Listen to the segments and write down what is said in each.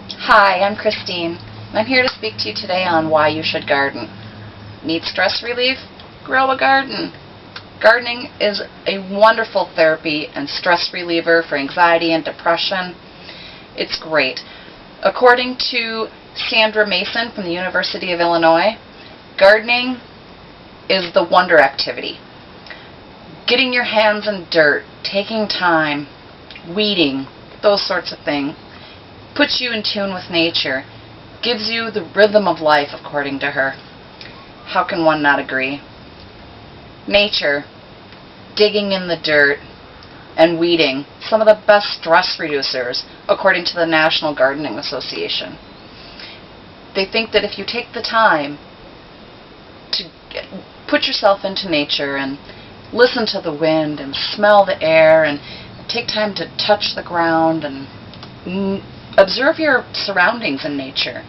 Hi, I'm Christine, and I'm here to speak to you today on why you should garden. Need stress relief? Grow a garden. Gardening is a wonderful therapy and stress reliever for anxiety and depression. It's great. According to Sandra Mason from the University of Illinois, gardening is the wonder activity. Getting your hands in dirt, taking time, weeding, those sorts of things, puts you in tune with nature, gives you the rhythm of life, according to her. How can one not agree? Nature, digging in the dirt, and weeding, some of the best stress reducers, according to the National Gardening Association. They think that if you take the time to put yourself into nature and listen to the wind and smell the air and take time to touch the ground and observe your surroundings in nature,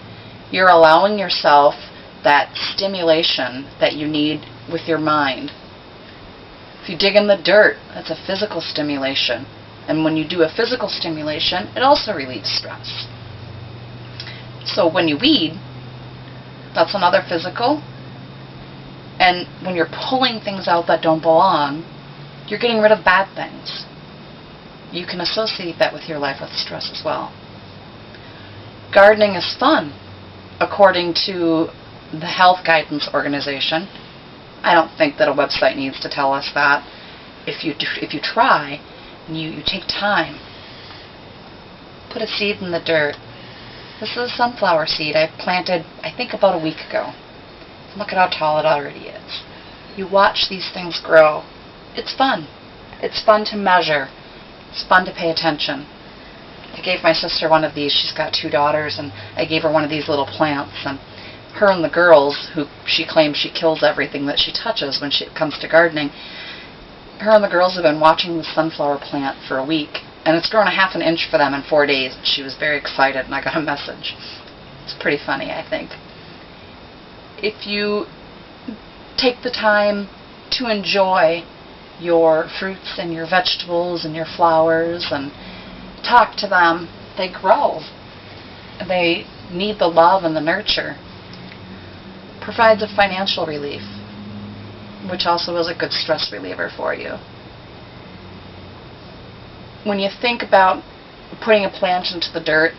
you're allowing yourself that stimulation that you need with your mind. If you dig in the dirt, that's a physical stimulation. And when you do a physical stimulation, it also relieves stress. So when you weed, that's another physical. And when you're pulling things out that don't belong, you're getting rid of bad things. You can associate that with your life with stress as well. Gardening is fun, according to the Health Guidance Organization. I don't think that a website needs to tell us that. If you try and you take time, put a seed in the dirt. This is a sunflower seed I planted, I think, about a week ago. Look at how tall it already is. You watch these things grow. It's fun. It's fun to measure. It's fun to pay attention. I gave my sister one of these. She's got 2 daughters, and I gave her one of these little plants. And her and the girls, who she claims she kills everything that she touches when it comes to gardening, her and the girls have been watching the sunflower plant for a week, and it's grown a half an inch for them in 4 days. She was very excited, and I got a message. It's pretty funny, I think. If you take the time to enjoy your fruits and your vegetables and your flowers and talk to them, they grow. They need the love and the nurture. Provides a financial relief, which also is a good stress reliever for you. When you think about putting a plant into the dirt,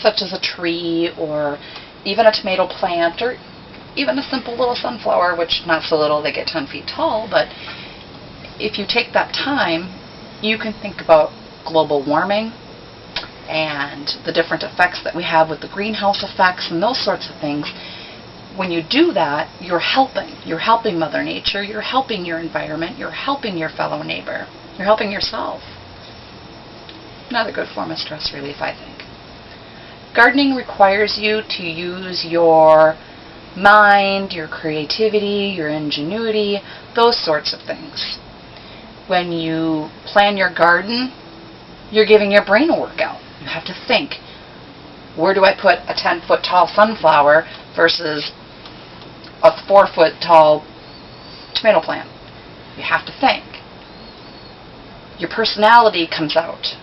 such as a tree or even a tomato plant or even a simple little sunflower, which not so little, they get 10 feet tall, but if you take that time, you can think about global warming and the different effects that we have with the greenhouse effects and those sorts of things. When you do that, you're helping. You're helping Mother Nature, you're helping your environment, you're helping your fellow neighbor, you're helping yourself. Another good form of stress relief, I think. Gardening requires you to use your mind, your creativity, your ingenuity, those sorts of things. When you plan your garden, you're giving your brain a workout. You have to think, where do I put a 10-foot tall sunflower versus a 4-foot tall tomato plant? You have to think. Your personality comes out.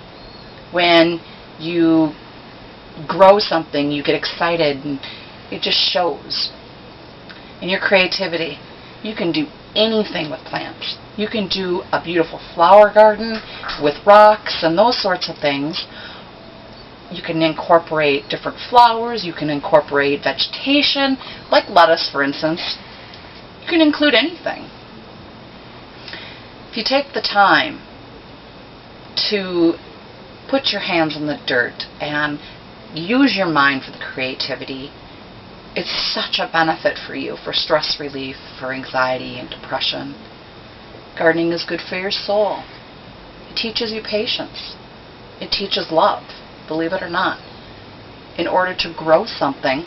When you grow something, you get excited and it just shows. In your creativity, you can do anything with plants. You can do a beautiful flower garden with rocks and those sorts of things. You can incorporate different flowers. You can incorporate vegetation, like lettuce, for instance. You can include anything. If you take the time to put your hands in the dirt and use your mind for the creativity, it's such a benefit for you, for stress relief, for anxiety and depression. Gardening is good for your soul. It teaches you patience. It teaches love, believe it or not. In order to grow something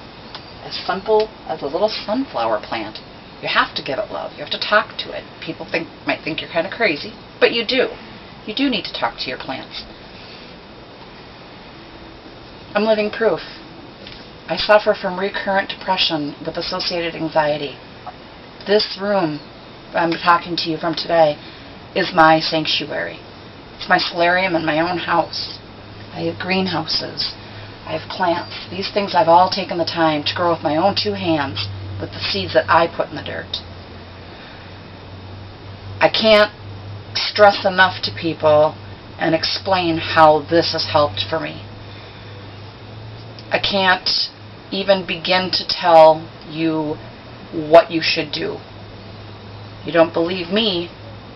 as simple as a little sunflower plant, you have to give it love. You have to talk to it. People might think you're kind of crazy, but you do. You do need to talk to your plants. I'm living proof. I suffer from recurrent depression with associated anxiety. This room I'm talking to you from today is my sanctuary. It's my solarium in my own house. I have greenhouses. I have plants. These things I've all taken the time to grow with my own 2 hands with the seeds that I put in the dirt. I can't stress enough to people and explain how this has helped for me. I can't even begin to tell you what you should do. You don't believe me,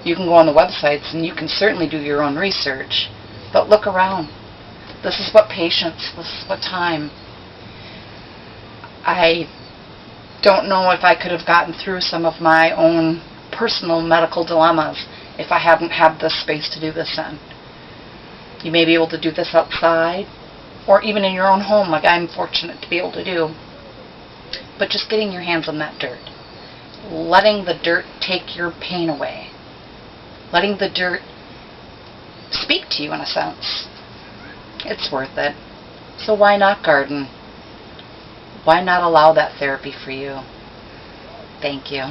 you can go on the websites and you can certainly do your own research. But look around. This is what patience, this is what time. I don't know if I could have gotten through some of my own personal medical dilemmas if I hadn't had this space to do this in. You may be able to do this outside or even in your own home, like I'm fortunate to be able to do. But just getting your hands on that dirt. Letting the dirt take your pain away. Letting the dirt speak to you in a sense. It's worth it. So why not garden? Why not allow that therapy for you? Thank you.